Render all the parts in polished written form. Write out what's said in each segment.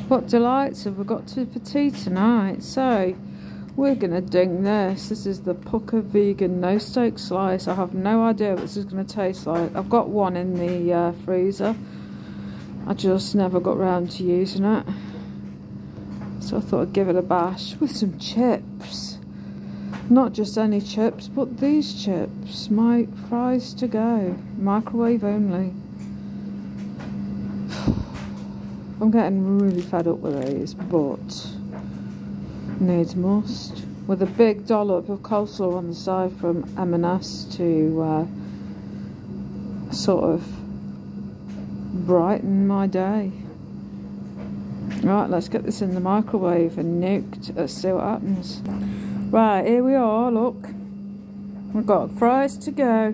What delights have we got for tea tonight? So we're gonna ding this. This is the Pukka vegan no steak slice. I have no idea what this is gonna taste like. I've got one in the freezer. I just never got round to using it, so I thought I'd give it a bash with some chips. Not just any chips, but these chips. My fries to go. Microwave only. I'm getting really fed up with these, but needs must. With a big dollop of coleslaw on the side from M&S to sort of brighten my day. Right, let's get this in the microwave and nuked. Let's see what happens. Right, here we are, look. We've got fries to go.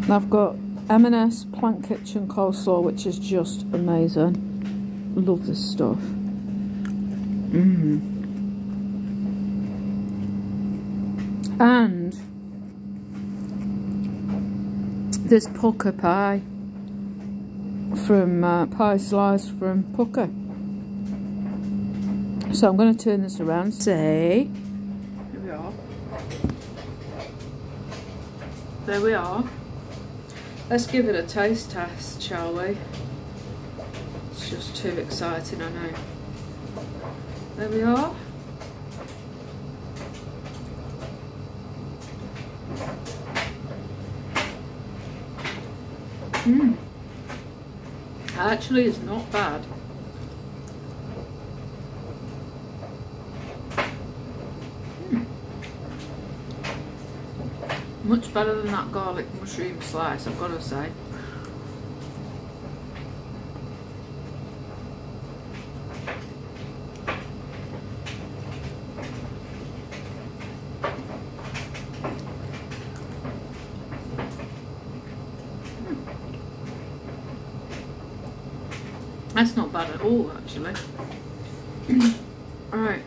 And I've got M&S Plant Kitchen coleslaw, which is just amazing. Love this stuff. And this Pukka pie from pie slice from Pukka. So I'm going to turn this around. Say, here we are. There we are. Let's give it a taste test, shall we? It's just too exciting, I know. There we are. Actually, it's not bad. Much better than that garlic mushroom slice, I've got to say. That's not bad at all, actually. Alright.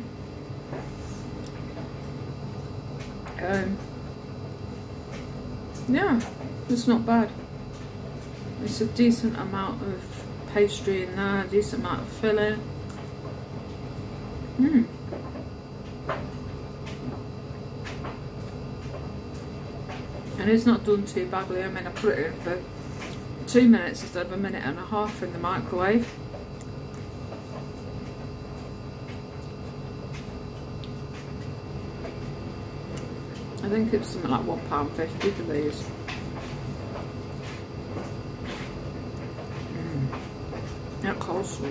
Yeah, it's not bad. It's a decent amount of pastry in there, a decent amount of filling. And it's not done too badly. I mean, I put it in for 2 minutes instead of 1.5 minutes in the microwave. I think it's something like £1.50 for these. That coleslaw.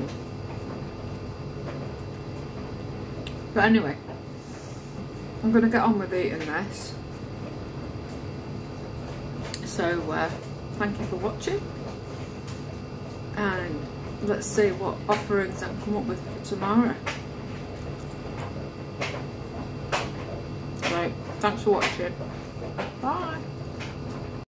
But anyway, I'm going to get on with eating this. So thank you for watching, and let's see what offerings I can come up with for tomorrow. So thanks for watching. Bye.